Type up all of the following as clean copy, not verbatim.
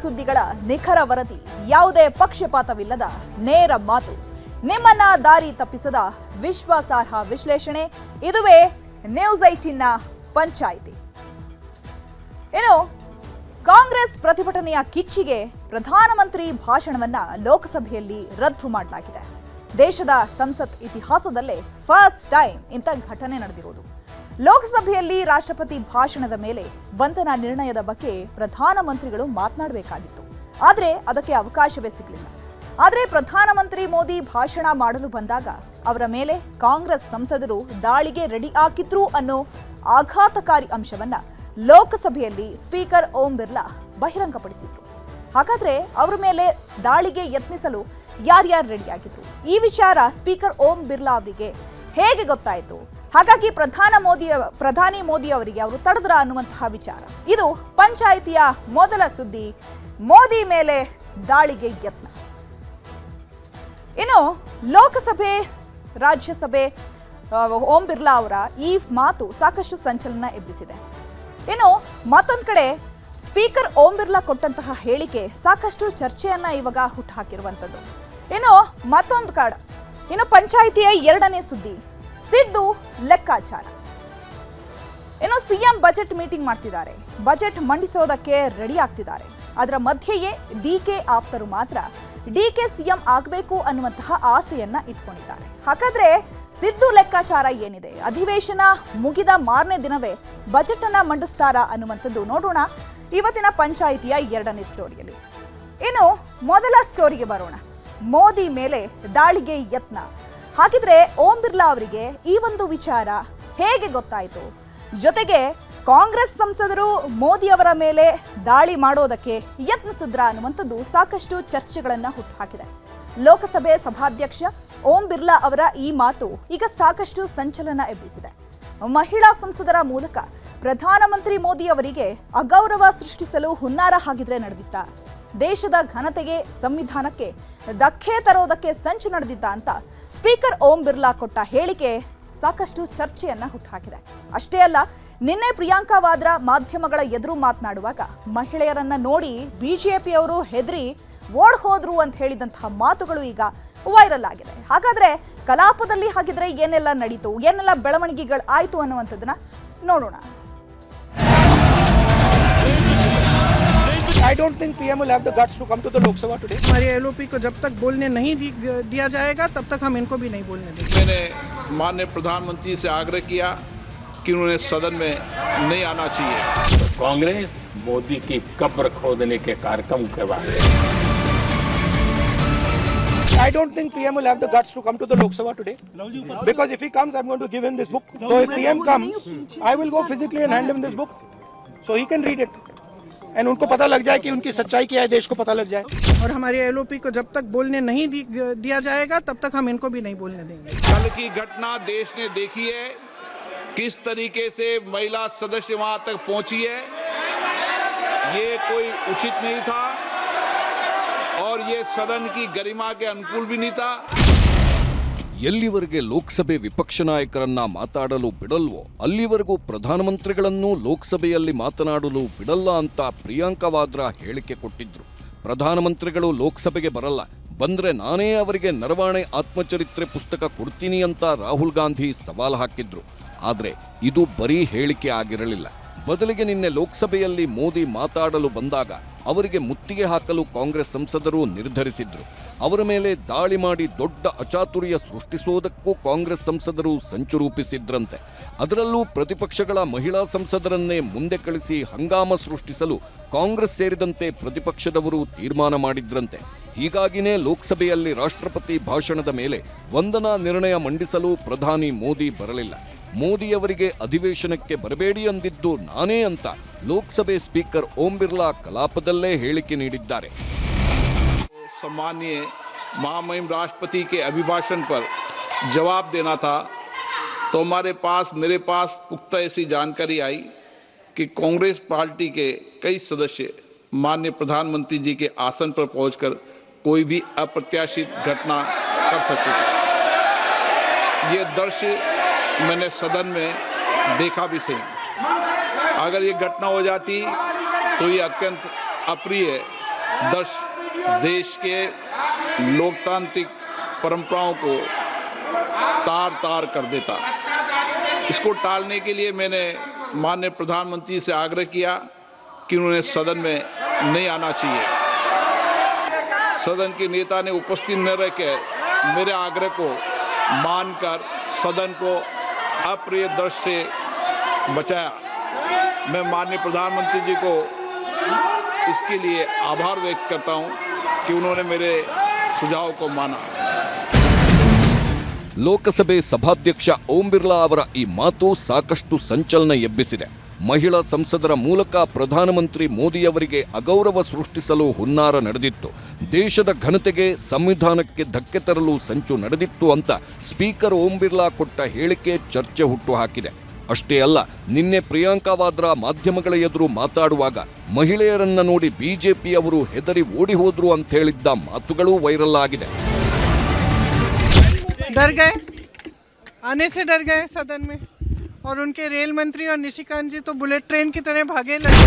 ಸುದ್ದಿಗಳ ನಿಖರ ವರದಿ, ಯಾವುದೇ ಪಕ್ಷಪಾತವಿಲ್ಲದ ನೇರ ಮಾತು, ನಿಮ್ಮನ್ನ ದಾರಿ ತಪ್ಪಿಸದ ವಿಶ್ವಾಸಾರ್ಹ ವಿಶ್ಲೇಷಣೆ. ಇದುವೇ ನ್ಯೂಸ್ 18ನ ಪಂಚಾಯಿತಿ. ಕಾಂಗ್ರೆಸ್ ಪ್ರತಿಭಟನೆಯ ಕಿಚ್ಚಿಗೆ ಪ್ರಧಾನಮಂತ್ರಿ ಭಾಷಣವನ್ನ ಲೋಕಸಭೆಯಲ್ಲಿ ರದ್ದು ಮಾಡಲಾಗಿದೆ. ದೇಶದ ಸಂಸತ್ ಇತಿಹಾಸದಲ್ಲೇ ಫಸ್ಟ್ ಟೈಮ್ ಇಂಥ ಘಟನೆ ನಡೆದಿರುವುದು. ಲೋಕಸಭೆಯಲ್ಲಿ ರಾಷ್ಟ್ರಪತಿ ಭಾಷಣದ ಮೇಲೆ ವಂದನಾ ನಿರ್ಣಯದ ಬಗ್ಗೆ ಪ್ರಧಾನಮಂತ್ರಿಗಳು ಮಾತನಾಡಬೇಕಾಗಿತ್ತು. ಆದರೆ ಅದಕ್ಕೆ ಅವಕಾಶವೇ ಸಿಗಲಿಲ್ಲ. ಆದರೆ ಪ್ರಧಾನಮಂತ್ರಿ ಮೋದಿ ಭಾಷಣ ಮಾಡಲು ಬಂದಾಗ ಅವರ ಮೇಲೆ ಕಾಂಗ್ರೆಸ್ ಸಂಸದರು ದಾಳಿಗೆ ರೆಡಿ ಆಗಿದ್ರು ಅನ್ನೋ ಆಘಾತಕಾರಿ ಅಂಶವನ್ನ ಲೋಕಸಭೆಯಲ್ಲಿ ಸ್ಪೀಕರ್ ಓಂ ಬಿರ್ಲಾ ಬಹಿರಂಗಪಡಿಸಿದ್ರು. ಹಾಗಾದ್ರೆ ಅವರ ಮೇಲೆ ದಾಳಿಗೆ ಯತ್ನಿಸಲು ಯಾರ್ಯಾರು ರೆಡಿಯಾಗಿದ್ರು? ಈ ವಿಚಾರ ಸ್ಪೀಕರ್ ಓಂ ಬಿರ್ಲಾ ಅವರಿಗೆ ಹೇಗೆ ಗೊತ್ತಾಯಿತು? ಹಾಗಾಗಿ ಪ್ರಧಾನಿ ಮೋದಿ ಅವರಿಗೆ ಅವರು ತಡೆದ್ರ ಅನ್ನುವಂತಹ ವಿಚಾರ. ಇದು ಪಂಚಾಯಿತಿಯ ಮೊದಲ ಸುದ್ದಿ, ಮೋದಿ ಮೇಲೆ ದಾಳಿಗೆ ಯತ್ನ. ಇನ್ನು ಲೋಕಸಭೆ, ರಾಜ್ಯಸಭೆ ಓಂ ಬಿರ್ಲಾ ಅವರ ಈ ಮಾತು ಸಾಕಷ್ಟು ಸಂಚಲನ ಎಬ್ಬಿಸಿದೆ. ಇನ್ನು ಮತ್ತೊಂದು ಕಡೆ ಸ್ಪೀಕರ್ ಓಂ ಬಿರ್ಲಾ ಕೊಟ್ಟಂತಹ ಹೇಳಿಕೆ ಸಾಕಷ್ಟು ಚರ್ಚೆಯನ್ನ ಇವಾಗ ಹುಟ್ಟುಹಾಕಿರುವಂಥದ್ದು. ಇನ್ನು ಪಂಚಾಯಿತಿಯ ಎರಡನೇ ಸುದ್ದಿ, ಸಿದ್ದು ಲೆಕ್ಕಾಚಾರ. ಇನ್ನು ಸಿಎಂ ಬಜೆಟ್ ಮೀಟಿಂಗ್ ಮಾಡ್ತಿದ್ದಾರೆ, ಬಜೆಟ್ ಮಂಡಿಸೋದಕ್ಕೆ ರೆಡಿ ಆಗ್ತಿದ್ದಾರೆ. ಅದರ ಮಧ್ಯೆಯೇ ಡಿಕೆ ಆಪ್ತರು ಮಾತ್ರ ಡಿಕೆ ಸಿಎಂ ಆಗಬೇಕು ಅನ್ನುವಂತಹ ಆಸೆಯನ್ನ ಇಟ್ಕೊಂಡಿದ್ದಾರೆ. ಹಾಗಾದ್ರೆ ಸಿದ್ದು ಲೆಕ್ಕಾಚಾರ ಏನಿದೆ? ಅಧಿವೇಶನ ಮುಗಿದ ಮಾರನೇ ದಿನವೇ ಬಜೆಟ್ ಅನ್ನ ಮಂಡಿಸ್ತಾರಾ ಅನ್ನುವಂಥದ್ದು ನೋಡೋಣ ಇವತ್ತಿನ ಪಂಚಾಯಿತಿಯ ಎರಡನೇ ಸ್ಟೋರಿಯಲ್ಲಿ. ಇನ್ನು ಮೊದಲ ಸ್ಟೋರಿಗೆ ಬರೋಣ. ಮೋದಿ ಮೇಲೆ ದಾಳಿಗೆ ಯತ್ನ. ಹಾಗಿದ್ರೆ ಓಂ ಬಿರ್ಲಾ ಅವರಿಗೆ ಈ ಒಂದು ವಿಚಾರ ಹೇಗೆ ಗೊತ್ತಾಯಿತು? ಜೊತೆಗೆ ಕಾಂಗ್ರೆಸ್ ಸಂಸದರು ಮೋದಿ ಅವರ ಮೇಲೆ ದಾಳಿ ಮಾಡೋದಕ್ಕೆ ಯತ್ನಿಸಿದ್ರ ಅನ್ನುವಂಥದ್ದು ಸಾಕಷ್ಟು ಚರ್ಚೆಗಳನ್ನ ಹುಟ್ಟುಹಾಕಿದೆ. ಲೋಕಸಭೆ ಸಭಾಧ್ಯಕ್ಷ ಓಂ ಬಿರ್ಲಾ ಅವರ ಈ ಮಾತು ಈಗ ಸಾಕಷ್ಟು ಸಂಚಲನ ಎಬ್ಬಿಸಿದೆ. ಮಹಿಳಾ ಸಂಸದರ ಮೂಲಕ ಪ್ರಧಾನಮಂತ್ರಿ ಮೋದಿ ಅವರಿಗೆ ಅಗೌರವ ಸೃಷ್ಟಿಸಲು ಹುನ್ನಾರ ಹಾಗಿದ್ರೆ ನಡೆದಿತ್ತ? ದೇಶದ ಘನತೆಗೆ, ಸಂವಿಧಾನಕ್ಕೆ ಧಕ್ಕೆ ತರೋದಕ್ಕೆ ಸಂಚು ನಡೆದಿದ್ದ ಅಂತ ಸ್ಪೀಕರ್ ಓಂ ಬಿರ್ಲಾ ಕೊಟ್ಟ ಹೇಳಿಕೆ ಸಾಕಷ್ಟು ಚರ್ಚೆಯನ್ನ ಹುಟ್ಟುಹಾಕಿದೆ. ಅಷ್ಟೇ ಅಲ್ಲ, ನಿನ್ನೆ ಪ್ರಿಯಾಂಕಾ ವಾದ್ರಾ ಮಾಧ್ಯಮಗಳ ಎದುರು ಮಾತನಾಡುವಾಗ ಮಹಿಳೆಯರನ್ನ ನೋಡಿ ಬಿಜೆಪಿಯವರು ಹೆದರಿ ಓಡ್ ಹೋದ್ರು ಅಂತ ಹೇಳಿದಂತಹ ಮಾತುಗಳು ಈಗ ವೈರಲ್ ಆಗಿದೆ. ಹಾಗಾದ್ರೆ ಕಲಾಪದಲ್ಲಿ ಹಾಗಿದ್ರೆ ಏನೆಲ್ಲ ನಡೀತು, ಏನೆಲ್ಲ ಬೆಳವಣಿಗೆಗಳು ಆಯ್ತು ಅನ್ನುವಂಥದ್ದನ್ನ ನೋಡೋಣ. I don't think PM will have the guts to come to the Lok Sabha today. हमारे LOP को जब तक बोलने नहीं दिया जाएगा तब तक हम इनको भी नहीं बोलने देंगे. मैंने माननीय प्रधानमंत्री से आग्रह किया कि उन्हें सदन में नहीं आना चाहिए. कांग्रेस मोदी की कब्र खोदने के कार्यक्रम के बारे में I don't think PM will have the guts to come to the Lok Sabha today. Because if he comes, I'm going to give him this book. So if PM comes, I will go physically and hand him this book so he can read it. And उनको पता लग जाए कि उनकी सच्चाई क्या है, देश को पता लग जाए. और हमारे LOP को जब तक बोलने नहीं दिया जाएगा तब तक हम इनको भी नहीं बोलने देंगे. कल की घटना देश ने देखी है, किस तरीके से महिला सदस्य वहां तक पहुंची है. ये कोई उचित नहीं था और ये सदन की गरिमा के अनुकूल भी नहीं था. ಎಲ್ಲಿವರೆಗೆ ಲೋಕಸಭೆ ವಿಪಕ್ಷ ನಾಯಕರನ್ನ ಮಾತಾಡಲು ಬಿಡಲ್ವೋ ಅಲ್ಲಿವರೆಗೂ ಪ್ರಧಾನಮಂತ್ರಿಗಳನ್ನು ಲೋಕಸಭೆಯಲ್ಲಿ ಮಾತನಾಡಲು ಬಿಡಲ್ಲ ಅಂತ ಪ್ರಿಯಾಂಕಾ ವಾದ್ರಾ ಹೇಳಿಕೆ ಕೊಟ್ಟಿದ್ರು. ಪ್ರಧಾನಮಂತ್ರಿಗಳು ಲೋಕಸಭೆಗೆ ಬರಲ್ಲ, ಬಂದ್ರೆ ನಾನೇ ಅವರಿಗೆ ನರವಾಣೆ ಆತ್ಮಚರಿತ್ರೆ ಪುಸ್ತಕ ಕೊಡ್ತೀನಿ ಅಂತ ರಾಹುಲ್ ಗಾಂಧಿ ಸವಾಲು ಹಾಕಿದ್ರು. ಆದ್ರೆ ಇದು ಬರೀ ಹೇಳಿಕೆ ಆಗಿರಲಿಲ್ಲ. ಬದಲಿಗೆ ನಿನ್ನೆ ಲೋಕಸಭೆಯಲ್ಲಿ ಮೋದಿ ಮಾತಾಡಲು ಬಂದಾಗ ಅವರಿಗೆ ಮುತ್ತಿಗೆ ಹಾಕಲು ಕಾಂಗ್ರೆಸ್ ಸಂಸದರು ನಿರ್ಧರಿಸಿದ್ರು. ಅವರ ಮೇಲೆ ದಾಳಿ ಮಾಡಿ ದೊಡ್ಡ ಅಚಾತುರ್ಯ ಸೃಷ್ಟಿಸೋದಕ್ಕೂ ಕಾಂಗ್ರೆಸ್ ಸಂಸದರು ಸಂಚು ರೂಪಿಸಿದ್ರಂತೆ. ಅದರಲ್ಲೂ ಪ್ರತಿಪಕ್ಷಗಳ ಮಹಿಳಾ ಸಂಸದರನ್ನೇ ಮುಂದೆ ಕಳಿಸಿ ಹಂಗಾಮ ಸೃಷ್ಟಿಸಲು ಕಾಂಗ್ರೆಸ್ ಸೇರಿದಂತೆ ಪ್ರತಿಪಕ್ಷದವರು ತೀರ್ಮಾನ ಮಾಡಿದ್ರಂತೆ. ಹೀಗಾಗಿನೇ ಲೋಕಸಭೆಯಲ್ಲಿ ರಾಷ್ಟ್ರಪತಿ ಭಾಷಣದ ಮೇಲೆ ವಂದನಾ ನಿರ್ಣಯ ಮಂಡಿಸಲು ಪ್ರಧಾನಿ ಮೋದಿ ಬರಲಿಲ್ಲ. ಮೋದಿಯವರಿಗೆ ಅಧಿವೇಶನಕ್ಕೆ ಬರಬೇಡಿ ಅಂದಿದ್ದು ನಾನೇ ಅಂತ ಲೋಕಸಭೆ ಸ್ಪೀಕರ್ ಓಂ ಬಿರ್ಲಾ ಕಲಾಪದಲ್ಲೇ ಹೇಳಿಕೆ ನೀಡಿದ್ದಾರೆ. सम्माननीय महामहिम राष्ट्रपति के अभिभाषण पर जवाब देना था तो मेरे पास पुख्ता ऐसी जानकारी आई कि कांग्रेस पार्टी के कई सदस्य माननीय प्रधानमंत्री जी के आसन पर पहुंचकर कोई भी अप्रत्याशित घटना कर सकते थे. ये दृश्य मैंने सदन में देखा भी सही. अगर ये घटना हो जाती तो ये अत्यंत अप्रिय देश के लोकतांत्रिक परंपराओं को तार तार कर देता। इसको टालने के लिए मैंने माननीय प्रधानमंत्री से आग्रह किया कि उन्हें सदन में नहीं आना चाहिए। सदन के नेता ने उपस्थित न रहकर मेरे आग्रह को मानकर सदन को अप्रिय दृश्य से बचाया। मैं माननीय प्रधानमंत्री जी को इसके लिए आभार व्यक्त करता हूं कि उन्होंने मेरे सुझाव को माना। ಲೋಕಸಭೆ ಸಭಾಧ್ಯಕ್ಷ ಓಂ ಬಿರ್ಲಾ ಅವರ ಈ ಮಾತು ಸಾಕಷ್ಟು ಸಂಚಲನ ಎಬ್ಬಿಸಿದೆ. ಮಹಿಳಾ ಸಂಸದರ ಮೂಲಕ ಪ್ರಧಾನಮಂತ್ರಿ ಮೋದಿಯವರಿಗೆ ಅಗೌರವ ಸೃಷ್ಟಿಸಲು ಹುನ್ನಾರ ನಡೆದಿತ್ತು, ದೇಶದ ಘನತೆಗೆ ಸಂವಿಧಾನಕ್ಕೆ ಧಕ್ಕೆ ತರಲು ಸಂಚು ನಡೆದಿತ್ತು ಅಂತ ಸ್ಪೀಕರ್ ಓಂ ಬಿರ್ಲಾ ಕೊಟ್ಟ ಹೇಳಿಕೆ ಚರ್ಚೆ ಹುಟ್ಟುಹಾಕಿದೆ. ಅಷ್ಟೇ ಅಲ್ಲ, ನಿನ್ನೆ ಪ್ರಿಯಾಂಕಾ ವಾದ್ರಾ ಮಾಧ್ಯಮಗಳ ಎದುರು ಮಾತಾಡುವಾಗ ಮಹಿಳೆಯರನ್ನ ನೋಡಿ ಬಿಜೆಪಿಯವರು ಹೆದರಿ ಓಡಿ ಹೋದ್ರು ಅಂತ ಹೇಳಿದ್ದ ಮಾತುಗಳೂ ವೈರಲ್ ಆಗಿದೆ. डर गए, आने से डर गए सदन में, और उनके रेल मंत्री और निशिकांत जी तो बुलेट ट्रेन की तरह भागे लगे।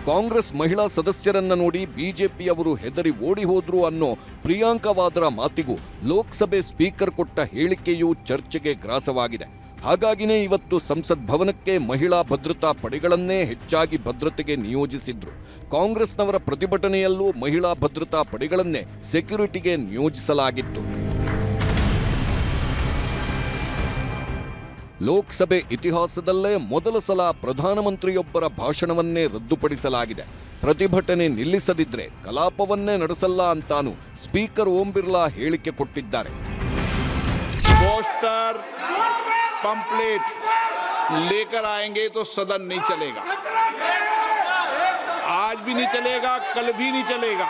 ಕಾಂಗ್ರೆಸ್ ಮಹಿಳಾ ಸದಸ್ಯರನ್ನ ನೋಡಿ ಬಿಜೆಪಿಯವರು ಹೆದರಿ ಓಡಿ ಹೋದ್ರು ಅನ್ನೋ ಪ್ರಿಯಾಂಕಾ ವಾದ್ರಾ ಮಾತಿಗೂ ಲೋಕಸಭೆ ಸ್ಪೀಕರ್ ಕೊಟ್ಟ ಹೇಳಿಕೆಯೂ ಚರ್ಚೆಗೆ ಗ್ರಾಸವಾಗಿದೆ. ಹಾಗಾಗಿನೇ ಇವತ್ತು ಸಂಸತ್ ಭವನಕ್ಕೆ ಮಹಿಳಾ ಭದ್ರತಾ ಪಡೆಗಳನ್ನೇ ಹೆಚ್ಚಾಗಿ ಭದ್ರತೆಗೆ ನಿಯೋಜಿಸಿದ್ರು. ಕಾಂಗ್ರೆಸ್ನವರ ಪ್ರತಿಭಟನೆಯಲ್ಲೂ ಮಹಿಳಾ ಭದ್ರತಾ ಪಡೆಗಳನ್ನೇ ಸೆಕ್ಯುರಿಟಿಗೆ ನಿಯೋಜಿಸಲಾಗಿತ್ತು. ಲೋಕಸಭೆ ಇತಿಹಾಸದಲ್ಲೇ ಮೊದಲ ಸಲ ಪ್ರಧಾನಮಂತ್ರಿಯೊಬ್ಬರ ಭಾಷಣವನ್ನೇ ರದ್ದುಪಡಿಸಲಾಗಿದೆ. ಪ್ರತಿಭಟನೆ ನಿಲ್ಲಿಸದಿದ್ರೆ ಕಲಾಪವನ್ನೇ ನಡೆಸಲ್ಲ ಅಂತಾನು ಸ್ಪೀಕರ್ ಓಂ ಬಿರ್ಲಾ ಹೇಳಿಕೆ ಕೊಟ್ಟಿದ್ದಾರೆ. पोस्टर पंपलेट लेकर आएंगे तो सदन नहीं चलेगा, आज भी नहीं चलेगा, कल भी नहीं चलेगा।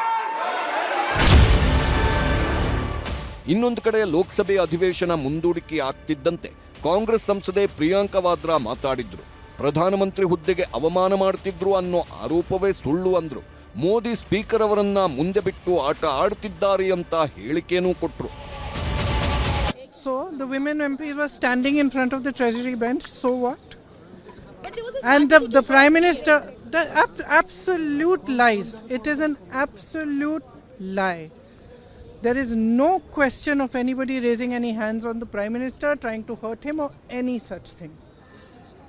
ಇನ್ನೊಂದು ಕಡೆ ಲೋಕಸಭೆ ಅಧಿವೇಶನ ಮುಂದೂಡಿಕೆ ಆಗ್ತಿದ್ದಂತೆ ಕಾಂಗ್ರೆಸ್ ಸಂಸದೆ ಪ್ರಿಯಾಂಕಾ ವಾದ್ರಾ ಮಾತಾಡಿದ್ರು. ಪ್ರಧಾನಮಂತ್ರಿ ಹುದ್ದೆಗೆ ಅವಮಾನ ಮಾಡ್ತಿದ್ರು ಅನ್ನೋ ಆರೋಪವೇ ಸುಳ್ಳು ಅಂದ್ರು. ಮೋದಿ ಸ್ಪೀಕರ್ ಅವರನ್ನ ಮುಂದೆ ಬಿಟ್ಟು ಆಟ ಆಡ್ತಿದ್ದಾರೆ ಅಂತ ಹೇಳಿಕೆನೂ ಕೊಟ್ರು. So the women MPs were standing in front of the Treasury bench. So what? And the Prime Minister, the absolute lies. It is an absolute lie. There is no question of anybody raising any hands on the Prime Minister, trying to hurt him or any such thing.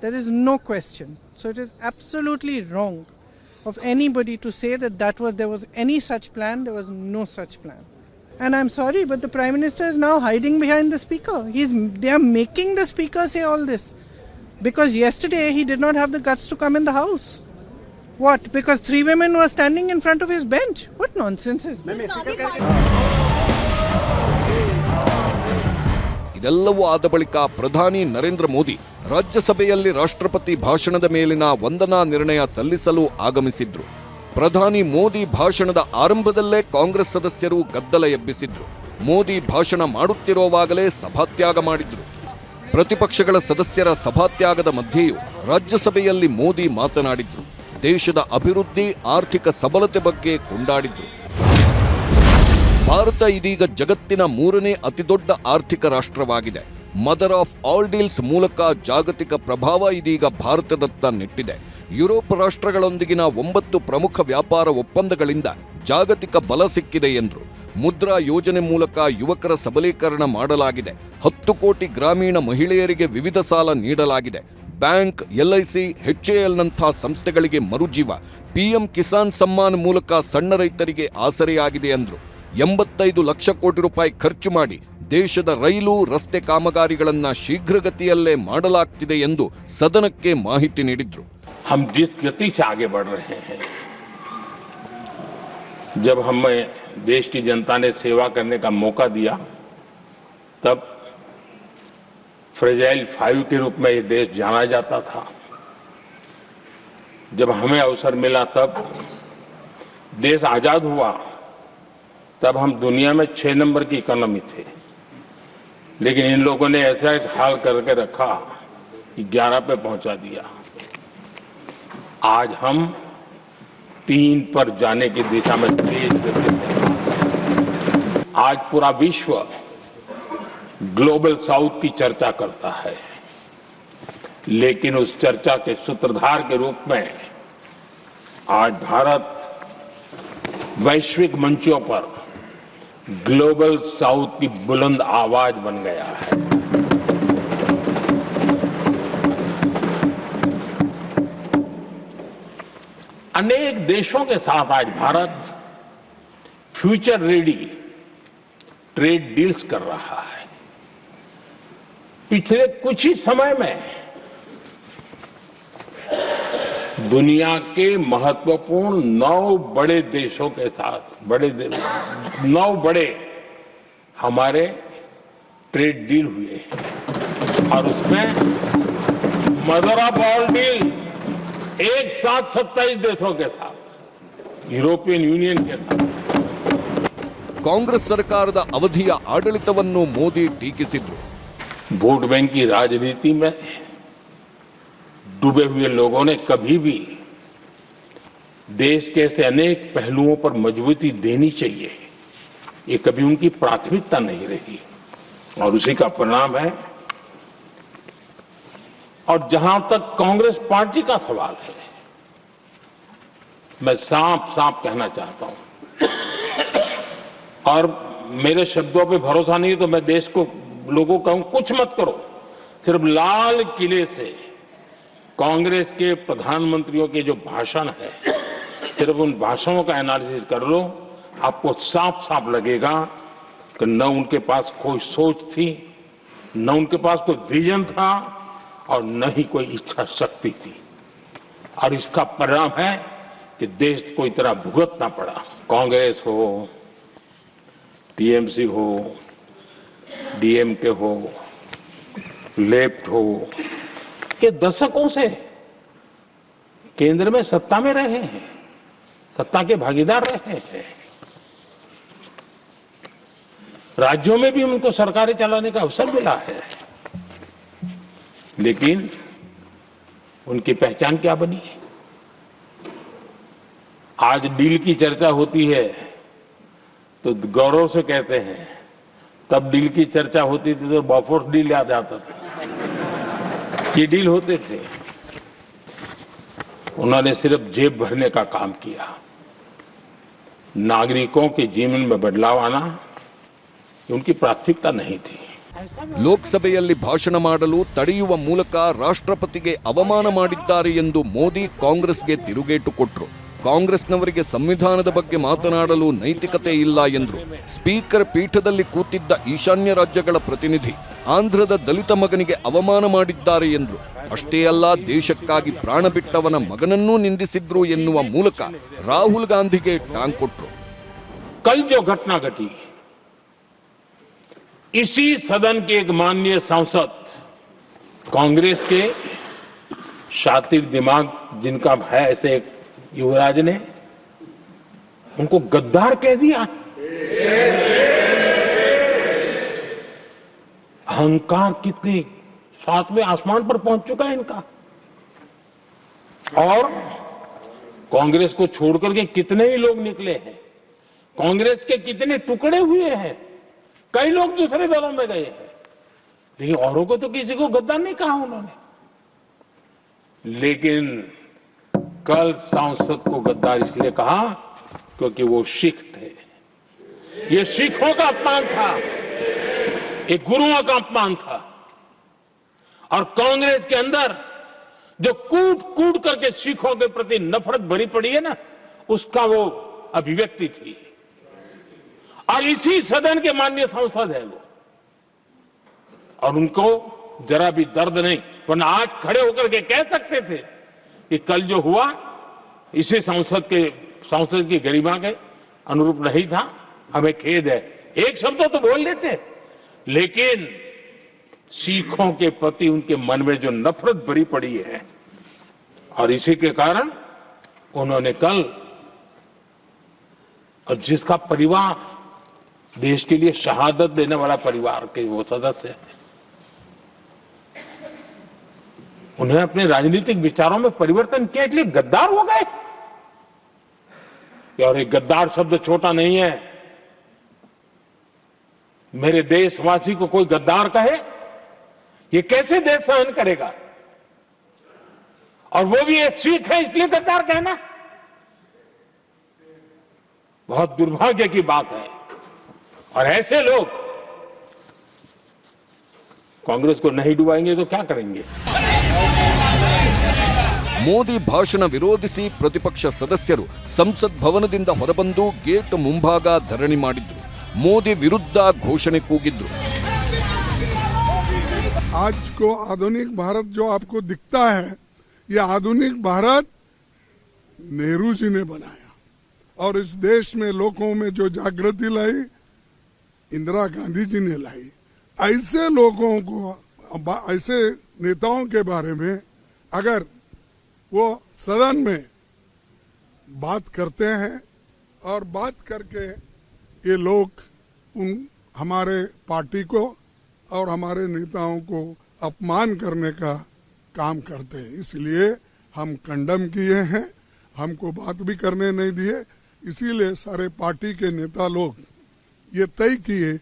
There is no question. So it is absolutely wrong of anybody to say that there was any such plan. There was no such plan. And I'm sorry, but the Prime Minister is now hiding behind the Speaker. They are making the Speaker say all this. Because yesterday he did not have the guts to come in the House. What? Because 3 women were standing in front of his bench? What nonsense is this? ಇದೆಲ್ಲವೂ ಆದ ಬಳಿಕ ಪ್ರಧಾನಿ ನರೇಂದ್ರ ಮೋದಿ ರಾಜ್ಯಸಭೆಯಲ್ಲಿ ರಾಷ್ಟ್ರಪತಿ ಭಾಷಣದ ಮೇಲಿನ ವಂದನಾ ನಿರ್ಣಯ ಸಲ್ಲಿಸಲು ಆಗಮಿಸಿದ್ರು. ಪ್ರಧಾನಿ ಮೋದಿ ಭಾಷಣದ ಆರಂಭದಲ್ಲೇ ಕಾಂಗ್ರೆಸ್ ಸದಸ್ಯರು ಗದ್ದಲ ಎಬ್ಬಿಸಿದ್ರು. ಮೋದಿ ಭಾಷಣ ಮಾಡುತ್ತಿರುವಾಗಲೇ ಸಭಾತ್ಯಾಗ ಮಾಡಿದ್ರು. ಪ್ರತಿಪಕ್ಷಗಳ ಸದಸ್ಯರ ಸಭಾತ್ಯಾಗದ ಮಧ್ಯೆಯೂ ರಾಜ್ಯಸಭೆಯಲ್ಲಿ ಮೋದಿ ಮಾತನಾಡಿದ್ರು. ದೇಶದ ಅಭಿವೃದ್ಧಿ, ಆರ್ಥಿಕ ಸಬಲತೆ ಬಗ್ಗೆ ಕೊಂಡಾಡಿದ್ರು. ಭಾರತ ಇದೀಗ ಜಗತ್ತಿನ 3ನೇ ಅತಿದೊಡ್ಡ ಆರ್ಥಿಕ ರಾಷ್ಟ್ರವಾಗಿದೆ. ಮದರ್ ಆಫ್ ಆಲ್ ಡೀಲ್ಸ್ ಮೂಲಕ ಜಾಗತಿಕ ಪ್ರಭಾವ ಇದೀಗ ಭಾರತದತ್ತ ನೆಟ್ಟಿದೆ. ಯುರೋಪ್ ರಾಷ್ಟ್ರಗಳೊಂದಿಗಿನ 9 ಪ್ರಮುಖ ವ್ಯಾಪಾರ ಒಪ್ಪಂದಗಳಿಂದ ಜಾಗತಿಕ ಬಲ ಸಿಕ್ಕಿದೆ ಎಂದರು. ಮುದ್ರಾ ಯೋಜನೆ ಮೂಲಕ ಯುವಕರ ಸಬಲೀಕರಣ ಮಾಡಲಾಗಿದೆ. 10 ಕೋಟಿ ಗ್ರಾಮೀಣ ಮಹಿಳೆಯರಿಗೆ ವಿವಿಧ ಸಾಲ ನೀಡಲಾಗಿದೆ. ಬ್ಯಾಂಕ್, ಎಲ್ಐಸಿ, ಎಚ್ಎಎಲ್ನಂಥ ಸಂಸ್ಥೆಗಳಿಗೆ ಮರುಜೀವ. ಪಿಎಂ ಕಿಸಾನ್ ಸಮ್ಮಾನ್ ಮೂಲಕ ಸಣ್ಣ ರೈತರಿಗೆ ಆಸರೆಯಾಗಿದೆ ಎಂದರು. 85 ಲಕ್ಷ ಕೋಟಿ ರೂಪಾಯಿ ಖರ್ಚು ಮಾಡಿ ದೇಶದ ರೈಲು, ರಸ್ತೆ ಕಾಮಗಾರಿಗಳನ್ನು ಶೀಘ್ರಗತಿಯಲ್ಲೇ ಮಾಡಲಾಗ್ತಿದೆ ಎಂದು ಸದನಕ್ಕೆ ಮಾಹಿತಿ ನೀಡಿದ್ರು. हम जिस गति से आगे बढ़ रहे हैं, जब हमें देश की जनता ने सेवा करने का मौका दिया, तब फ्रेजाइल 5 के रूप में ये देश जाना जाता था. जब हमें अवसर मिला, तब देश आजाद हुआ, तब हम दुनिया में 6 नंबर की इकोनॉमी थे. लेकिन इन लोगों ने ऐसा एक हाल करके रखा कि 11 पे पहुंचा दिया. आज हम 3 पर जाने की दिशा में तेज गति से, आज पूरा विश्व ग्लोबल साउथ की चर्चा करता है, लेकिन उस चर्चा के सूत्रधार के रूप में आज भारत वैश्विक मंचों पर ग्लोबल साउथ की बुलंद आवाज बन गया है। अनेक देशों के साथ आज Bharat future ready trade deals कर रहा है। पिछले कुछ ही समय में दुनिया के महत्वपूर्ण 9 बड़े देशों के साथ 9 बड़े हमारे ट्रेड डील हुए हैं और उसमें मदर ऑफ ऑल डील एक साथ 27 देशों के साथ, यूरोपियन यूनियन के साथ। ಕಾಂಗ್ರೆಸ್ ಸರ್ಕಾರದ ಅವಧಿಯ ಆಡಳಿತವನ್ನು ಮೋದಿ ಟೀಕಿಸಿದ್ರು. वोट बैंक की राजनीति में डूबे हुए लोगों ने कभी भी देश के ऐसे अनेक पहलुओं पर मजबूती देनी चाहिए, ये कभी उनकी प्राथमिकता नहीं रही और उसी का परिणाम है। और जहां तक कांग्रेस पार्टी का सवाल है, मैं साफ साफ कहना चाहता हूं और मेरे शब्दों पे भरोसा नहीं है तो मैं देश को लोगों को कहूं कुछ मत करो, सिर्फ लाल किले से कांग्रेस के प्रधानमंत्रियों के जो भाषण है सिर्फ उन भाषणों का एनालिसिस कर लो, आपको साफ साफ लगेगा कि न उनके पास कोई सोच थी, न उनके पास कोई विजन था और न ही कोई इच्छा शक्ति थी। और इसका परिणाम है कि देश को इतना भुगतना पड़ा। कांग्रेस हो, टीएमसी हो, डीएमके हो, लेफ्ट हो, के दशकों से केंद्र में सत्ता में रहे हैं, सत्ता के भागीदार रहे हैं। राज्यों में भी उनको सरकारें चलाने का अवसर मिला है, लेकिन उनकी पहचान क्या बनी? आज डील की चर्चा होती है तो गौरव से कहते हैं, तब डील की चर्चा होती थी तो बॉफोर्स डील याद आता था। ये डील होते थे। उन्होंने सिर्फ जेब भरने का काम किया। नागरिकों के जीवन में बदलाव आना उनकी प्राथमिकता नहीं थी। ಲೋಕಸಭೆಯಲ್ಲಿ ಭಾಷಣ ಮಾಡಲು ತಡೆಯುವ ಮೂಲಕ ರಾಷ್ಟ್ರಪತಿಗೆ ಅವಮಾನ ಮಾಡಿದ್ದಾರೆ ಎಂದು ಮೋದಿ ಕಾಂಗ್ರೆಸ್ಗೆ ತಿರುಗೇಟು ಕೊಟ್ಟರು. ಕಾಂಗ್ರೆಸ್ನವರಿಗೆ ಸಂವಿಧಾನದ ಬಗ್ಗೆ ಮಾತನಾಡಲು ನೈತಿಕತೆ ಇಲ್ಲ ಎಂದರು. ಸ್ಪೀಕರ್ ಪೀಠದಲ್ಲಿ ಕೂತಿದ್ದ ಈಶಾನ್ಯ ರಾಜ್ಯಗಳ ಪ್ರತಿನಿಧಿ ಆಂಧ್ರದ ದಲಿತ ಮಗನಿಗೆ ಅವಮಾನ ಮಾಡಿದ್ದಾರೆ ಎಂದರು. ಅಷ್ಟೇ ಅಲ್ಲ, ದೇಶಕ್ಕಾಗಿ ಪ್ರಾಣ ಬಿಟ್ಟವನ ಮಗನನ್ನೂ ನಿಂದಿಸಿದ್ರು ಎನ್ನುವ ಮೂಲಕ ರಾಹುಲ್ ಗಾಂಧಿಗೆ ಟಾಂಗ್ ಕೊಟ್ಟರು. कल जो घटना घटी, इसी सदन के एक माननीय सांसद कांग्रेस के शातिर दिमाग जिनका है ऐसे एक युवराज ने उनको गद्दार कह दिया। अहंकार कितने 7वें आसमान पर पहुंच चुका है इनका। और कांग्रेस को छोड़कर के कितने ही लोग निकले हैं, कांग्रेस के कितने टुकड़े हुए हैं, कई लोग दूसरे दलों में गए हैं, लेकिन औरों को तो किसी को गद्दार नहीं कहा उन्होंने। लेकिन कल सांसद को गद्दार इसलिए कहा क्योंकि वो सिख थे। ये सिखों का अपमान था, ये गुरुओं का अपमान था। और कांग्रेस के अंदर जो कूट कूट करके सिखों के प्रति नफरत भरी पड़ी है ना, उसका वो अभिव्यक्ति थी। और इसी सदन के माननीय सांसद है वो, और उनको जरा भी दर्द नहीं, वरना आज खड़े होकर के कह सकते थे कि कल जो हुआ इसी सांसद की गरिमा के अनुरूप नहीं था, हमें खेद है, एक शब्द तो बोल लेते। लेकिन सिखों के प्रति उनके मन में जो नफरत भरी पड़ी है, और इसी के कारण उन्होंने कल, और जिसका परिवार देश के लिए शहादत देने वाला परिवार के वो सदस्य हैं, उन्हें अपने राजनीतिक विचारों में परिवर्तन किया, इसलिए गद्दार हो गए। और ये गद्दार शब्द छोटा नहीं है। मेरे देशवासी को कोई गद्दार कहे, ये कैसे देश सहन करेगा? और वो भी एक सिख है इसलिए गद्दार कहना। बहुत दुर्भाग्य की बात है। और ऐसे लोग कांग्रेस को नहीं डुबाएंगे तो क्या करेंगे? ಮೋದಿ ಭಾಷಣ ವಿರೋಧಿಸಿ ಪ್ರತಿಪಕ್ಷ ಸದಸ್ಯರು ಸಂಸತ್ ಭವನದಿಂದ ಹೊರಬಂದು ಗೇಟ್ ಮುಂಭಾಗ ಧರಣಿ ಮಾಡಿದ್ರು. ಮೋದಿ ವಿರುದ್ಧ ಘೋಷಣೆ ಕೂಗಿದ್ರು. आज को आधुनिक भारत जो आपको दिखता है, ये आधुनिक भारत नेहरू जी ने बनाया और इस देश में लोगों में जो जागृति लाई इंदिरा गांधी जी ने लाई. ऐसे लोगों को, ऐसे नेताओं के बारे में अगर वो सदन में बात करते हैं और बात करके ये लोग हमारे पार्टी को और हमारे नेताओं को अपमान करने का काम करते हैं, इसलिए हम कंडम किए हैं. हमको बात भी करने नहीं दिए. इसीलिए सारे पार्टी के नेता लोग ये तय किए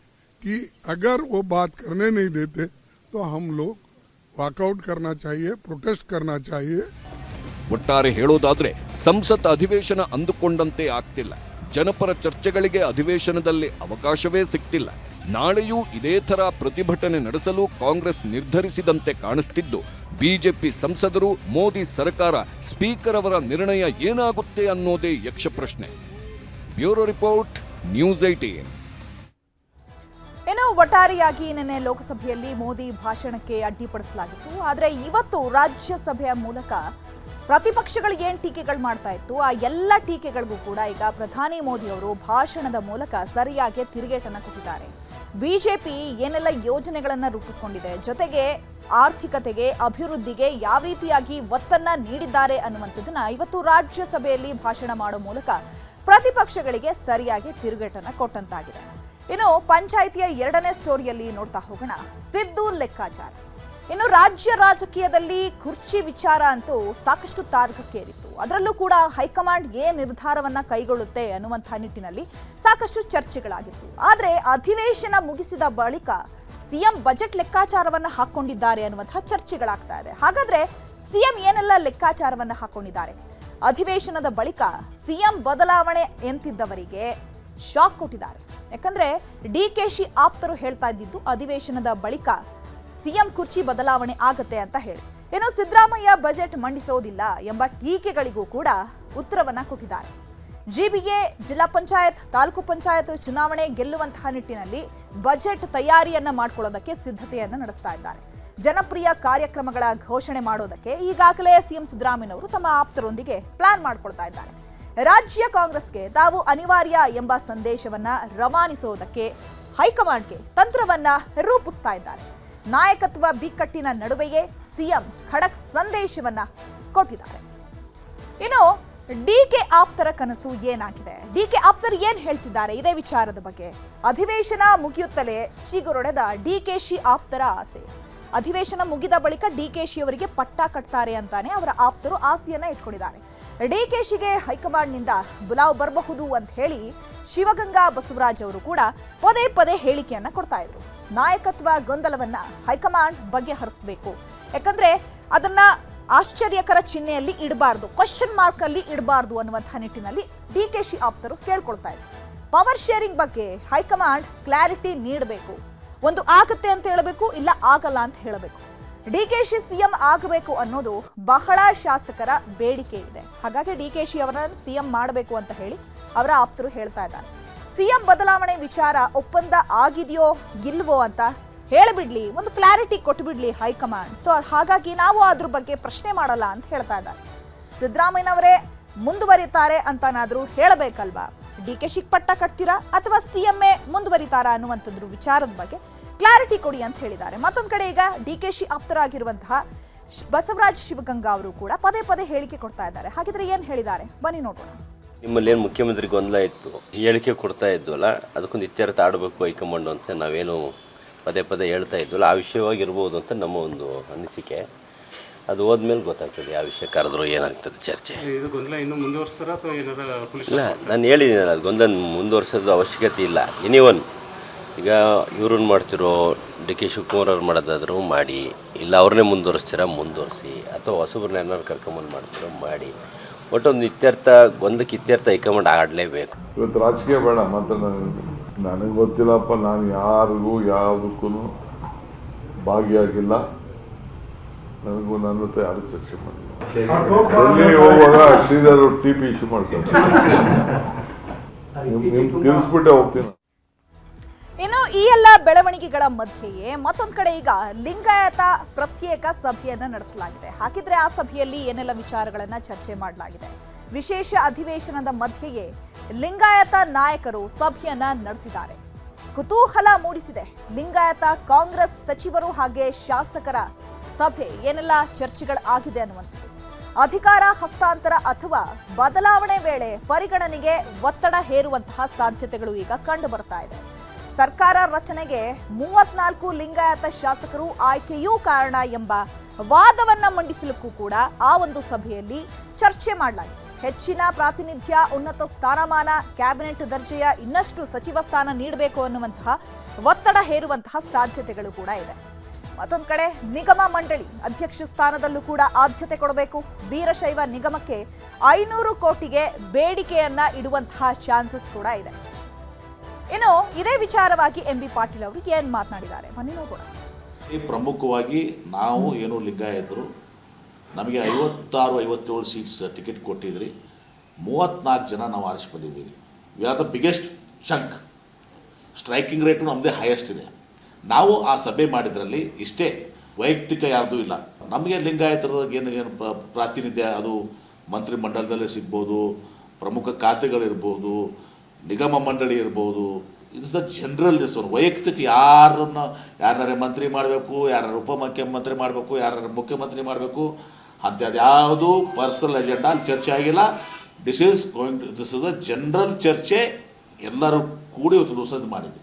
कि अगर वो बात करने नहीं देते तो हम लोग वॉकआउट करना चाहिए, प्रोटेस्ट करना चाहिए. ಒಟ್ಟಾರೆ ಹೇಳೋದಾದ್ರೆ ಸಂಸತ್ ಅಧಿವೇಶನ ಅಂದುಕೊಂಡಂತೆ ಆಗ್ತಿಲ್ಲ. ಜನಪರ ಚರ್ಚೆಗಳಿಗೆ ಅಧಿವೇಶನದಲ್ಲಿ ಅವಕಾಶವೇ ಸಿಗ್ತಿಲ್ಲ. ನಾಳೆಯೂ ಇದೇ ಥರ ಪ್ರತಿಭಟನೆ ನಡೆಸಲು ಕಾಂಗ್ರೆಸ್ ನಿರ್ಧರಿಸಿದಂತೆ ಕಾಣಿಸ್ತಿದ್ದು, ಬಿಜೆಪಿ ಸಂಸದರು, ಮೋದಿ ಸರ್ಕಾರ, ಸ್ಪೀಕರ್ ಅವರ ನಿರ್ಣಯ ಏನಾಗುತ್ತೆ ಅನ್ನೋದೇ ಯಕ್ಷ ಪ್ರಶ್ನೆ. Bureau report, news 18. ಇನ್ನು ಒಟ್ಟಾರೆಯಾಗಿ ನಿನ್ನೆ ಲೋಕಸಭೆಯಲ್ಲಿ ಮೋದಿ ಭಾಷಣಕ್ಕೆ ಅಡ್ಡಿಪಡಿಸಲಾಗಿತ್ತು. ಆದರೆ ಇವತ್ತು ರಾಜ್ಯಸಭೆಯ ಮೂಲಕ ಪ್ರತಿಪಕ್ಷಗಳು ಏನು ಟೀಕೆಗಳು ಮಾಡ್ತಾ ಇತ್ತು, ಆ ಎಲ್ಲ ಟೀಕೆಗಳಿಗೂ ಕೂಡ ಈಗ ಪ್ರಧಾನಿ ಮೋದಿ ಅವರು ಭಾಷಣದ ಮೂಲಕ ಸರಿಯಾಗಿ ತಿರುಗೇಟನ್ನು ಕೊಟ್ಟಿದ್ದಾರೆ. ಬಿಜೆಪಿ ಏನೆಲ್ಲ ಯೋಜನೆಗಳನ್ನು ರೂಪಿಸಿಕೊಂಡಿದೆ, ಜೊತೆಗೆ ಆರ್ಥಿಕತೆಗೆ, ಅಭಿವೃದ್ಧಿಗೆ ಯಾವ ರೀತಿಯಾಗಿ ಒತ್ತನ್ನ ನೀಡಿದ್ದಾರೆ ಅನ್ನುವಂಥದ್ದನ್ನ ಇವತ್ತು ರಾಜ್ಯಸಭೆಯಲ್ಲಿ ಭಾಷಣ ಮಾಡೋ ಮೂಲಕ ಪ್ರತಿಪಕ್ಷಗಳಿಗೆ ಸರಿಯಾಗಿ ತಿರುಗೇಟನ್ನು ಕೊಟ್ಟಂತಾಗಿದೆ. ಇನ್ನು ಪಂಚಾಯಿತಿಯ 2ನೇ ಸ್ಟೋರಿಯಲ್ಲಿ ನೋಡ್ತಾ ಹೋಗೋಣ. ಸಿದ್ದು ಲೆಕ್ಕಾಚಾರ. ಇನ್ನು ರಾಜ್ಯ ರಾಜಕೀಯದಲ್ಲಿ ಕುರ್ಚಿ ವಿಚಾರ ಅಂತೂ ಸಾಕಷ್ಟು ತಾರಕಕ್ಕೇರಿತ್ತು. ಅದರಲ್ಲೂ ಕೂಡ ಹೈಕಮಾಂಡ್ ಏನ್ ನಿರ್ಧಾರವನ್ನ ಕೈಗೊಳ್ಳುತ್ತೆ ಅನ್ನುವಂಥ ನಿಟ್ಟಿನಲ್ಲಿ ಸಾಕಷ್ಟು ಚರ್ಚೆಗಳಾಗಿತ್ತು. ಆದರೆ ಅಧಿವೇಶನ ಮುಗಿಸಿದ ಬಳಿಕ ಸಿಎಂ ಬಜೆಟ್ ಲೆಕ್ಕಾಚಾರವನ್ನ ಹಾಕೊಂಡಿದ್ದಾರೆ ಅನ್ನುವಂಥ ಚರ್ಚೆಗಳಾಗ್ತಾ ಇದೆ. ಹಾಗಾದ್ರೆ ಸಿಎಂ ಏನೆಲ್ಲ ಲೆಕ್ಕಾಚಾರವನ್ನ ಹಾಕೊಂಡಿದ್ದಾರೆ? ಅಧಿವೇಶನದ ಬಳಿಕ ಸಿಎಂ ಬದಲಾವಣೆ ಎಂತಿದ್ದವರಿಗೆ ಶಾಕ್ ಕೊಟ್ಟಿದ್ದಾರೆ. ಯಾಕಂದ್ರೆ ಡಿಕೆಶಿ ಆಪ್ತರು ಹೇಳ್ತಾ ಇದ್ದಿದ್ದು ಅಧಿವೇಶನದ ಬಳಿಕ ಸಿಎಂ ಕುರ್ಚಿ ಬದಲಾವಣೆ ಆಗತ್ತೆ ಅಂತ ಹೇಳಿ. ಇನ್ನು ಸಿದ್ದರಾಮಯ್ಯ ಬಜೆಟ್ ಮಂಡಿಸೋದಿಲ್ಲ ಎಂಬ ಟೀಕೆಗಳಿಗೂ ಕೂಡ ಉತ್ತರವನ್ನ ಕೊಟ್ಟಿದ್ದಾರೆ. ಜಿಬಿಎ, ಜಿಲ್ಲಾ ಪಂಚಾಯತ್, ತಾಲೂಕು ಪಂಚಾಯತ್ ಚುನಾವಣೆ ಗೆಲ್ಲುವಂತಹ ನಿಟ್ಟಿನಲ್ಲಿ ಬಜೆಟ್ ತಯಾರಿಯನ್ನ ಮಾಡ್ಕೊಳ್ಳೋದಕ್ಕೆ ಸಿದ್ಧತೆಯನ್ನ ನಡೆಸ್ತಾ ಇದ್ದಾರೆ. ಜನಪ್ರಿಯ ಕಾರ್ಯಕ್ರಮಗಳ ಘೋಷಣೆ ಮಾಡೋದಕ್ಕೆ ಈಗಾಗಲೇ ಸಿಎಂ ಸಿದ್ದರಾಮಯ್ಯನವರು ತಮ್ಮ ಆಪ್ತರೊಂದಿಗೆ ಪ್ಲಾನ್ ಮಾಡ್ಕೊಳ್ತಾ ಇದ್ದಾರೆ. ರಾಜ್ಯ ಕಾಂಗ್ರೆಸ್ಗೆ ತಾವು ಅನಿವಾರ್ಯ ಎಂಬ ಸಂದೇಶವನ್ನ ರವಾನಿಸೋದಕ್ಕೆ ಹೈಕಮಾಂಡ್ಗೆ ತಂತ್ರವನ್ನ ರೂಪಿಸ್ತಾ ಇದ್ದಾರೆ. ನಾಯಕತ್ವ ಬಿಕ್ಕಟ್ಟಿನ ನಡುವೆಯೇ ಸಿಎಂ ಖಡಕ್ ಸಂದೇಶವನ್ನ ಕೊಟ್ಟಿದ್ದಾರೆ. ಇನ್ನು ಡಿಕೆ ಆಪ್ತರ ಕನಸು ಏನಾಗಿದೆ, ಡಿಕೆ ಆಪ್ತರು ಏನ್ ಹೇಳ್ತಿದ್ದಾರೆ ಇದೇ ವಿಚಾರದ ಬಗ್ಗೆ? ಅಧಿವೇಶನ ಮುಗಿಯುತ್ತಲೇ ಚಿಗುರೊಡೆದ ಡಿಕೆಶಿ ಆಪ್ತರ ಆಸೆ. ಅಧಿವೇಶನ ಮುಗಿದ ಬಳಿಕ ಡಿಕೆಶಿ ಅವರಿಗೆ ಪಟ್ಟ ಕಟ್ತಾರೆ ಅಂತಾನೆ ಅವರ ಆಪ್ತರು ಆಸೆಯನ್ನ ಇಟ್ಕೊಂಡಿದ್ದಾರೆ. ಡಿಕೆಶಿಗೆ ಹೈಕಮಾಂಡ್ನಿಂದ ಬುಲಾವ್ ಬರಬಹುದು ಅಂತ ಹೇಳಿ ಶಿವಗಂಗಾ ಬಸವರಾಜ್ ಅವರು ಕೂಡ ಪದೇ ಪದೇ ಹೇಳಿಕೆಯನ್ನ ಕೊಡ್ತಾ ಇದ್ರು. ನಾಯಕತ್ವ ಗೊಂದಲವನ್ನ ಹೈಕಮಾಂಡ್ ಬಗೆಹರಿಸಬೇಕು, ಯಾಕಂದ್ರೆ ಅದನ್ನ ಆಶ್ಚರ್ಯಕರ ಚಿಹ್ನೆಯಲ್ಲಿ ಇಡಬಾರ್ದು, ಕ್ವಶನ್ ಮಾರ್ಕ್ ಅಲ್ಲಿ ಇಡಬಾರ್ದು ಅನ್ನುವಂತಹ ನಿಟ್ಟಿನಲ್ಲಿ ಡಿಕೆಶಿ ಆಪ್ತರು ಕೇಳ್ಕೊಳ್ತಾ ಇದ್ರು. ಪವರ್ ಶೇರಿಂಗ್ ಬಗ್ಗೆ ಹೈಕಮಾಂಡ್ ಕ್ಲಾರಿಟಿ ನೀಡಬೇಕು. ಒಂದು ಆಗುತ್ತೆ ಅಂತ ಹೇಳಬೇಕು, ಇಲ್ಲ ಆಗಲ್ಲ ಅಂತ ಹೇಳಬೇಕು. ಡಿಕೆಶಿ ಸಿಎಂ ಆಗಬೇಕು ಅನ್ನೋದು ಬಹಳ ಶಾಸಕರ ಬೇಡಿಕೆ ಇದೆ. ಹಾಗಾಗಿ ಡಿಕೆಶಿ ಅವರನ್ನು ಸಿಎಂ ಮಾಡಬೇಕು ಅಂತ ಹೇಳಿ ಅವರ ಆಪ್ತರು ಹೇಳ್ತಾ ಇದ್ದಾರೆ. ಸಿಎಂ ಬದಲಾವಣೆ ವಿಚಾರ ಒಪ್ಪಂದ ಆಗಿದೆಯೋ ಇಲ್ವೋ ಅಂತ ಹೇಳಿಬಿಡ್ಲಿ, ಒಂದು ಕ್ಲಾರಿಟಿ ಕೊಟ್ಟುಬಿಡ್ಲಿ ಹೈಕಮಾಂಡ್. ಸೊ ಹಾಗಾಗಿ ನಾವು ಅದ್ರ ಬಗ್ಗೆ ಪ್ರಶ್ನೆ ಮಾಡಲ್ಲ ಅಂತ ಹೇಳ್ತಾ ಇದ್ದಾರೆ. ಸಿದ್ದರಾಮಯ್ಯನವರೇ ಮುಂದುವರಿತಾರೆ ಅಂತನಾದ್ರೂ ಹೇಳಬೇಕಲ್ವಾ? ಡಿಕೆಶಿ ಪಟ್ಟ ಕಟ್ತೀರಾ ಅಥವಾ ಸಿಎಂಎ ಮುಂದುವರಿತಾರಾ ಅನ್ನುವಂಥದ್ರ ವಿಚಾರದ ಬಗ್ಗೆ ಕ್ಲಾರಿಟಿ ಕೊಡಿ ಅಂತ ಹೇಳಿದ್ದಾರೆ. ಮತ್ತೊಂದು ಕಡೆ ಈಗ ಡಿಕೆಶಿ ಆಪ್ತರಾಗಿರುವಂತಹ ಬಸವರಾಜ್ ಶಿವಗಂಗಾ ಅವರು ಕೂಡ ಪದೇ ಪದೇ ಹೇಳಿಕೆ ಕೊಡ್ತಾ ಇದ್ದಾರೆ. ಹಾಗಿದ್ರೆ ಏನ್ ಹೇಳಿದ್ದಾರೆ ಬನ್ನಿ ನೋಡೋಣ. ನಿಮ್ಮಲ್ಲಿ ಏನು ಮುಖ್ಯಮಂತ್ರಿ ಗೊಂದಲ ಇತ್ತು, ಹೇಳಿಕೆ ಕೊಡ್ತಾ ಇದ್ವಲ್ಲ, ಅದಕ್ಕೊಂದು ಇತ್ಯರ್ಥ ಆಡಬೇಕು ಹೈಕಮಾಂಡ್ ಅಂತ ನಾವೇನು ಪದೇ ಪದೇ ಹೇಳ್ತಾ ಇದ್ವಲ್ಲ, ಆ ವಿಷಯವಾಗಿರ್ಬೋದು ಅಂತ ನಮ್ಮ ಒಂದು ಅನಿಸಿಕೆ. ಅದು ಹೋದ್ಮೇಲೆ ಗೊತ್ತಾಗ್ತದೆ ಯಾವ ವಿಷಯ ಕರೆದ್ರು ಏನಾಗ್ತದೆ ಚರ್ಚೆ. ಇಲ್ಲ, ನಾನು ಹೇಳಿದ್ದೀನಲ್ಲ, ಅದು ಗೊಂದಲ ಮುಂದುವರ್ಸೋದು ಅವಶ್ಯಕತೆ ಇಲ್ಲ. ಎನಿವನ್ ಈಗ ಇವ್ರನ್ನ ಮಾಡ್ತಿರೋ ಡಿ ಕೆ ಶಿವಕುಮಾರ್ ಅವ್ರು ಮಾಡೋದಾದರೂ ಮಾಡಿ, ಇಲ್ಲ ಅವ್ರನ್ನೇ ಮುಂದುವರಿಸ್ತೀರಾ ಮುಂದುವರಿಸಿ, ಅಥವಾ ಹೊಸಬ್ರನ್ನ ಏನಾದ್ರು ಕರ್ಕೊಂಬಂದು ಮಾಡ್ತಿರೋ ಮಾಡಿ. ಒಟ್ಟೊಂದು ಇತ್ಯರ್ಥ, ಗೊಂದಕ್ಕೆ ಇತ್ಯರ್ಥ ಹೈಕಮಾಂಡ್ ಆಡಲೇಬೇಕು. ಇವತ್ತು ರಾಜಕೀಯ ಬೇಡ ಮಾತ್ರ ನನಗೆ ಗೊತ್ತಿಲ್ಲಪ್ಪ, ನಾನು ಯಾರಿಗೂ ಯಾವುದಕ್ಕೂ ಭಾಗಿಯಾಗಿಲ್ಲ. ನನಗೂ ನನ್ನ ಜೊತೆ ಯಾರು ಚರ್ಚೆ ಮಾಡಿಲ್ಲ. ಡೆಲ್ಲಿ ಹೋಗುವಾಗ ಶ್ರೀಧರ್ TP ಇಶ್ಯೂ ಮಾಡ್ತಾರೆ, ನಿಮ್ಗೆ ತಿಳಿಸ್ಬಿಟ್ಟೆ ಹೋಗ್ತೀನಿ. ಇನ್ನು ಈ ಎಲ್ಲ ಬೆಳವಣಿಗೆಗಳ ಮಧ್ಯೆಯೇ ಮತ್ತೊಂದು ಕಡೆ ಈಗ ಲಿಂಗಾಯತ ಪ್ರತ್ಯೇಕ ಸಭೆಯನ್ನ ನಡೆಸಲಾಗಿದೆ. ಹಾಗಿದ್ರೆ ಆ ಸಭೆಯಲ್ಲಿ ಏನೆಲ್ಲ ವಿಚಾರಗಳನ್ನ ಚರ್ಚೆ ಮಾಡಲಾಗಿದೆ? ವಿಶೇಷ ಅಧಿವೇಶನದ ಮಧ್ಯೆಯೇ ಲಿಂಗಾಯತ ನಾಯಕರು ಸಭೆಯನ್ನ ನಡೆಸಿದ್ದಾರೆ. ಕುತೂಹಲ ಮೂಡಿಸಿದೆ. ಲಿಂಗಾಯತ ಕಾಂಗ್ರೆಸ್ ಸಚಿವರು ಹಾಗೆ ಶಾಸಕರ ಸಭೆ ಏನೆಲ್ಲ ಚರ್ಚೆಗಳಾಗಿದೆ ಅನ್ನುವಂಥದ್ದು. ಅಧಿಕಾರ ಹಸ್ತಾಂತರ ಅಥವಾ ಬದಲಾವಣೆ ವೇಳೆ ಪರಿಗಣನೆಗೆ ಒತ್ತಡ ಹೇರುವಂತಹ ಸಾಧ್ಯತೆಗಳು ಈಗ ಕಂಡು ಬರ್ತಾ ಇದೆ. ಸರ್ಕಾರ ರಚನೆಗೆ 34 ಲಿಂಗಾಯತ ಶಾಸಕರು ಆಯ್ಕೆಯೂ ಕಾರಣ ಎಂಬ ವಾದವನ್ನ ಮಂಡಿಸಲಿಕ್ಕೂ ಕೂಡ ಆ ಒಂದು ಸಭೆಯಲ್ಲಿ ಚರ್ಚೆ ಮಾಡಲಾಗಿದೆ. ಹೆಚ್ಚಿನ ಪ್ರಾತಿನಿಧ್ಯ, ಉನ್ನತ ಸ್ಥಾನಮಾನ, ಕ್ಯಾಬಿನೆಟ್ ದರ್ಜೆಯ ಇನ್ನಷ್ಟು ಸಚಿವ ಸ್ಥಾನ ನೀಡಬೇಕು ಅನ್ನುವಂತಹ ಒತ್ತಡ ಹೇರುವಂತಹ ಸಾಧ್ಯತೆಗಳು ಕೂಡ ಇದೆ. ಮತ್ತೊಂದು ಕಡೆ ನಿಗಮ ಮಂಡಳಿ ಅಧ್ಯಕ್ಷ ಸ್ಥಾನದಲ್ಲೂ ಕೂಡ ಆದ್ಯತೆ ಕೊಡಬೇಕು. ವೀರಶೈವ ನಿಗಮಕ್ಕೆ 500 ಕೋಟಿಗೆ ಬೇಡಿಕೆಯನ್ನ ಇಡುವಂತಹ ಚಾನ್ಸಸ್ ಕೂಡ ಇದೆ. ಇನ್ನು ಇದೇ ವಿಚಾರವಾಗಿ MB ಪಾಟೀಲ್ ಅವರು ಏನ್ ಮಾತನಾಡಿದ್ದಾರೆ ಬನ್ನಿ ನೋಡೋಣ. ಪ್ರಮುಖವಾಗಿ ನಾವು ಏನು ಲಿಂಗಾಯತರು, ನಮಗೆ 56-57 ಸೀಟ್ಸ್ ಟಿಕೆಟ್ ಕೊಟ್ಟಿದ್ರಿ, 34 ಜನ ನಾವು ಆರಿಸಿ ಬಂದಿದ್ದೀವಿ. We are the biggest chunk. Striking rate ನಮ್ಮದೇ ಹೈಯೆಸ್ಟ್ ಇದೆ. ನಾವು ಆ ಸಭೆ ಮಾಡಿದ್ರಲ್ಲಿ ಇಷ್ಟೇ, ವೈಯಕ್ತಿಕ ಯಾರ್ದು ಇಲ್ಲ. ನಮಗೆ ಲಿಂಗಾಯತರ ಏನು ಪ್ರಾತಿನಿಧ್ಯ ಅದು ಮಂತ್ರಿ ಮಂಡಲದಲ್ಲೇ ಸಿಗ್ಬೋದು, ಪ್ರಮುಖ ಖಾತೆಗಳಿರ್ಬೋದು, ನಿಗಮ ಮಂಡಳಿ ಇರ್ಬೋದು. It's the general this one. ವೈಯಕ್ತಿಕ ಯಾರನ್ನ ಮಂತ್ರಿ ಮಾಡಬೇಕು, ಯಾರು ಉಪಮುಖ್ಯಮಂತ್ರಿ ಮಾಡಬೇಕು, ಯಾರು ಮುಖ್ಯಮಂತ್ರಿ ಮಾಡಬೇಕು ಅಂತ ಯಾವುದು ಪರ್ಸನಲ್ ಎಜೆಂಡಾ ಚರ್ಚೆ ಆಗಿಲ್ಲ. ದಿಸ್ ಇಸ್ ದ ಜನರಲ್ ಚರ್ಚೆ ಎಲ್ಲರೂ ಕೂಡಿ ಇವತ್ತು ಮಾಡಿದ್ವಿ.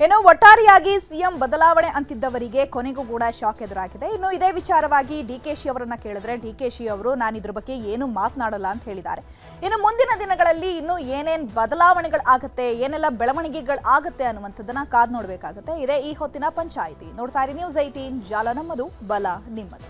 ಏನೋ ಒಟ್ಟಾರೆಯಾಗಿ ಸಿಎಂ ಬದಲಾವಣೆ ಅಂತಿದ್ದವರಿಗೆ ಕೊನೆಗೂ ಕೂಡ ಶಾಕ್ ಎದುರಾಗಿದೆ. ಇನ್ನು ಇದೇ ವಿಚಾರವಾಗಿ DKC ಅವರನ್ನ ಕೇಳಿದ್ರೆ DKC ಅವರು ನಾನು ಇದ್ರ ಬಗ್ಗೆ ಏನು ಮಾತನಾಡಲ್ಲ ಅಂತ ಹೇಳಿದ್ದಾರೆ. ಇನ್ನು ಮುಂದಿನ ದಿನಗಳಲ್ಲಿ ಇನ್ನು ಏನೇನ್ ಬದಲಾವಣೆಗಳು ಆಗುತ್ತೆ, ಏನೆಲ್ಲ ಬೆಳವಣಿಗೆಗಳು ಆಗುತ್ತೆ ಅನ್ನುವಂಥದ್ದನ್ನ ಕಾದ್ ನೋಡ್ಬೇಕಾಗುತ್ತೆ. ಇದೇ ಈ ಹೊತ್ತಿನ ಪಂಚಾಯಿತಿ. ನೋಡ್ತಾ ಇರಿ News 18, ಜಾಲ ನಮ್ಮದು, ಬಲ ನಿಮ್ಮದು.